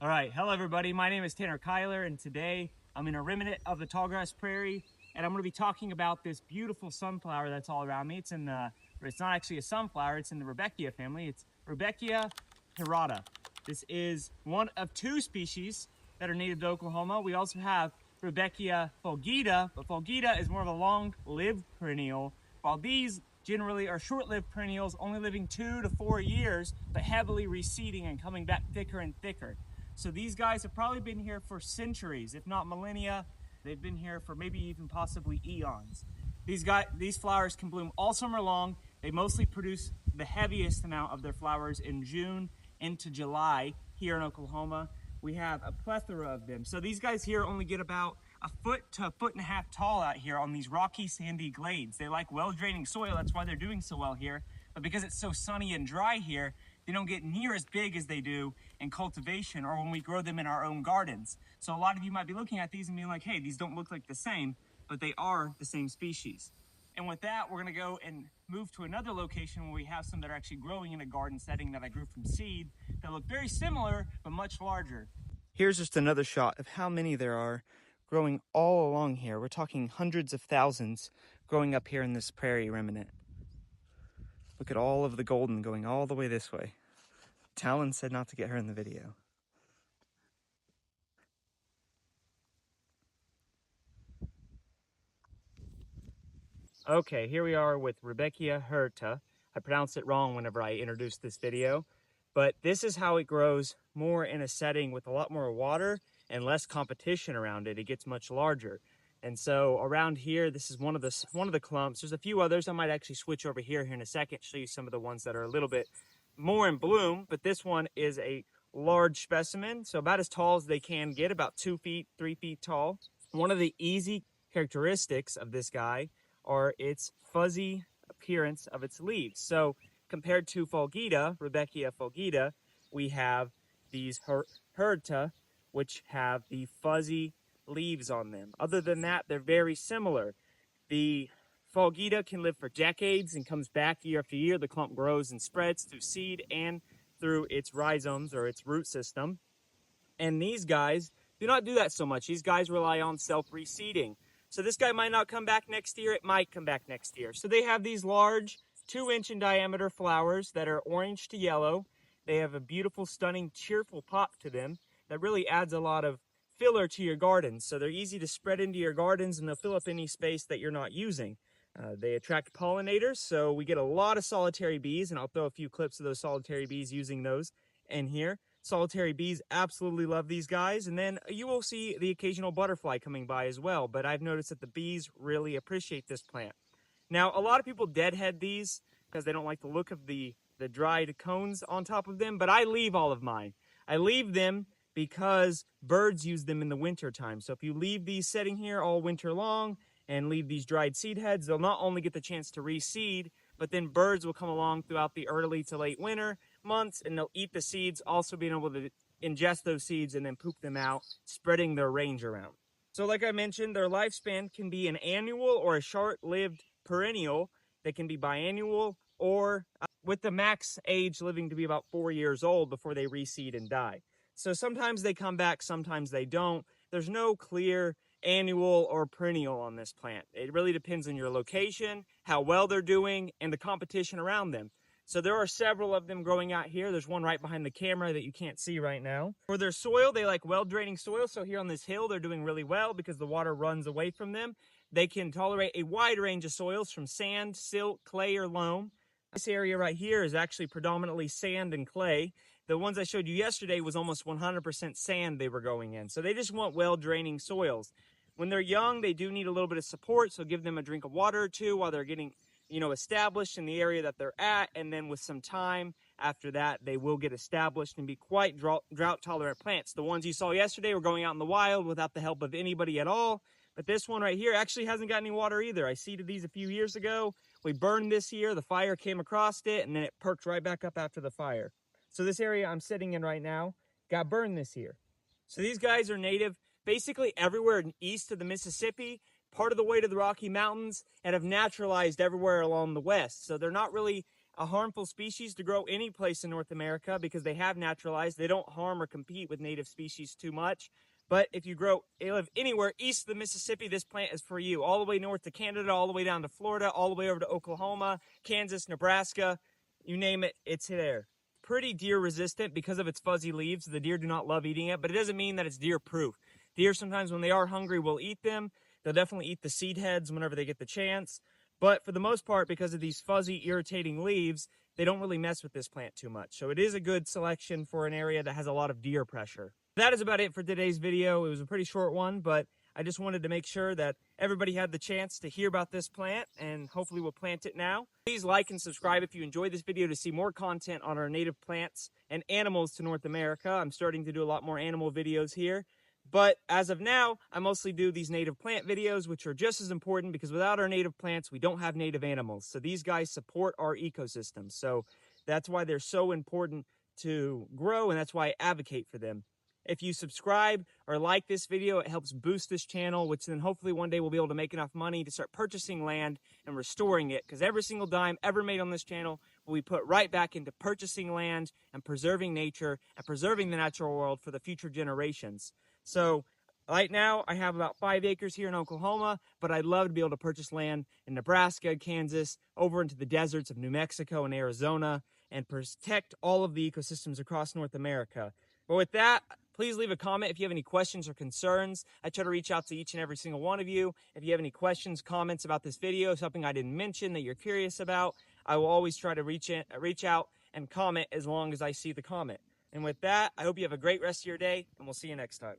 All right, hello everybody. My name is Tanner Kyler, and today I'm in a remnant of the tallgrass prairie, and I'm going to be talking about this beautiful sunflower that's all around me. It's not actually a sunflower. It's in the Rudbeckia family. It's Rudbeckia hirta. This is one of two species that are native to Oklahoma. We also have Rudbeckia fulgida, but fulgida is more of a long-lived perennial, while these generally are short-lived perennials, only living 2 to 4 years, but heavily receding and coming back thicker and thicker. So these guys have probably been here for centuries, if not millennia. They've been here for maybe even possibly eons. These flowers can bloom all summer long. They mostly produce the heaviest amount of their flowers in June into July here in Oklahoma. We have a plethora of them. So these guys here only get about a foot to a foot and a half tall out here on these rocky, sandy glades. They like well-draining soil. That's why they're doing so well here. But because it's so sunny and dry here, they don't get near as big as they do in cultivation or when we grow them in our own gardens. So a lot of you might be looking at these and being like, hey, these don't look like the same, but they are the same species. And with that, we're gonna go and move to another location where we have some that are actually growing in a garden setting that I grew from seed that look very similar, but much larger. Here's just another shot of how many there are growing all along here. We're talking hundreds of thousands growing up here in this prairie remnant. Look at all of the golden going all the way this way. Talon said not to get her in the video. Okay, here we are with Rudbeckia hirta. I pronounced it wrong whenever I introduced this video, but this is how it grows more in a setting with a lot more water and less competition around it. It gets much larger. And so around here, this is one of the clumps. There's a few others. I might actually switch over here in a second, show you some of the ones that are a little bit more in bloom, but this one is a large specimen, so about as tall as they can get, about 2 feet, 3 feet tall. One of the easy characteristics of this guy are its fuzzy appearance of its leaves. So compared to fulgida, Rudbeckia fulgida, we have these hirta, which have the fuzzy leaves on them. Other than that, they're very similar. The fulgida can live for decades and comes back year after year. The clump grows and spreads through seed and through its rhizomes or its root system. And these guys do not do that so much. These guys rely on self-reseeding. So this guy might not come back next year. It might come back next year. So they have these large 2-inch in diameter flowers that are orange to yellow. They have a beautiful, stunning, cheerful pop to them that really adds a lot of filler to your gardens. So they're easy to spread into your gardens and they'll fill up any space that you're not using. They attract pollinators, so we get a lot of solitary bees, and I'll throw a few clips of those solitary bees using those in here. Solitary bees absolutely love these guys, and then you will see the occasional butterfly coming by as well, but I've noticed that the bees really appreciate this plant. Now, a lot of people deadhead these because they don't like the look of the dried cones on top of them, but I leave all of mine. I leave them because birds use them in the winter time. So if you leave these sitting here all winter long and leave these dried seed heads, they'll not only get the chance to reseed, but then birds will come along throughout the early to late winter months and they'll eat the seeds, also being able to ingest those seeds and then poop them out, spreading their range around. So like I mentioned, their lifespan can be an annual or a short-lived perennial that can be biannual or with the max age living to be about 4 years old before they reseed and die. So sometimes they come back, sometimes they don't. There's no clear annual or perennial on this plant. It really depends on your location, how well they're doing, and the competition around them. So there are several of them growing out here. There's one right behind the camera that you can't see right now. For their soil, they like well-draining soil. So here on this hill, they're doing really well because the water runs away from them. They can tolerate a wide range of soils from sand, silt, clay, or loam. This area right here is actually predominantly sand and clay. The ones I showed you yesterday was almost 100% sand they were going in. So they just want well-draining soils. When they're young, they do need a little bit of support, so give them a drink of water or two while they're getting, established in the area that they're at, and then with some time after that, they will get established and be quite drought-tolerant plants. The ones you saw yesterday were going out in the wild without the help of anybody at all, but this one right here actually hasn't got any water either. I seeded these a few years ago. We burned this year, the fire came across it, and then it perked right back up after the fire. So this area I'm sitting in right now got burned this year. So these guys are native basically everywhere east of the Mississippi, part of the way to the Rocky Mountains, and have naturalized everywhere along the west. So they're not really a harmful species to grow any place in North America because they have naturalized. They don't harm or compete with native species too much. But if you live anywhere east of the Mississippi, this plant is for you. All the way north to Canada, all the way down to Florida, all the way over to Oklahoma, Kansas, Nebraska, you name it, it's there. Pretty deer resistant because of its fuzzy leaves. The deer do not love eating it, but it doesn't mean that it's deer proof. Deer sometimes when they are hungry will eat them. They'll definitely eat the seed heads whenever they get the chance. But for the most part, because of these fuzzy, irritating leaves, they don't really mess with this plant too much. So it is a good selection for an area that has a lot of deer pressure. That is about it for today's video. It was a pretty short one, but I just wanted to make sure that everybody had the chance to hear about this plant, and hopefully we'll plant it now. Please like and subscribe if you enjoyed this video to see more content on our native plants and animals to North America. I'm starting to do a lot more animal videos here. But as of now, I mostly do these native plant videos, which are just as important because without our native plants, we don't have native animals. So these guys support our ecosystem. So that's why they're so important to grow, and that's why I advocate for them. If you subscribe or like this video, it helps boost this channel, which then hopefully one day we'll be able to make enough money to start purchasing land and restoring it. Because every single dime ever made on this channel will be put right back into purchasing land and preserving nature and preserving the natural world for the future generations. So right now I have about 5 acres here in Oklahoma, but I'd love to be able to purchase land in Nebraska, Kansas, over into the deserts of New Mexico and Arizona, and protect all of the ecosystems across North America. But with that, please leave a comment if you have any questions or concerns. I try to reach out to each and every single one of you. If you have any questions, comments about this video, something I didn't mention that you're curious about, I will always try to reach out and comment as long as I see the comment. And with that, I hope you have a great rest of your day, and we'll see you next time.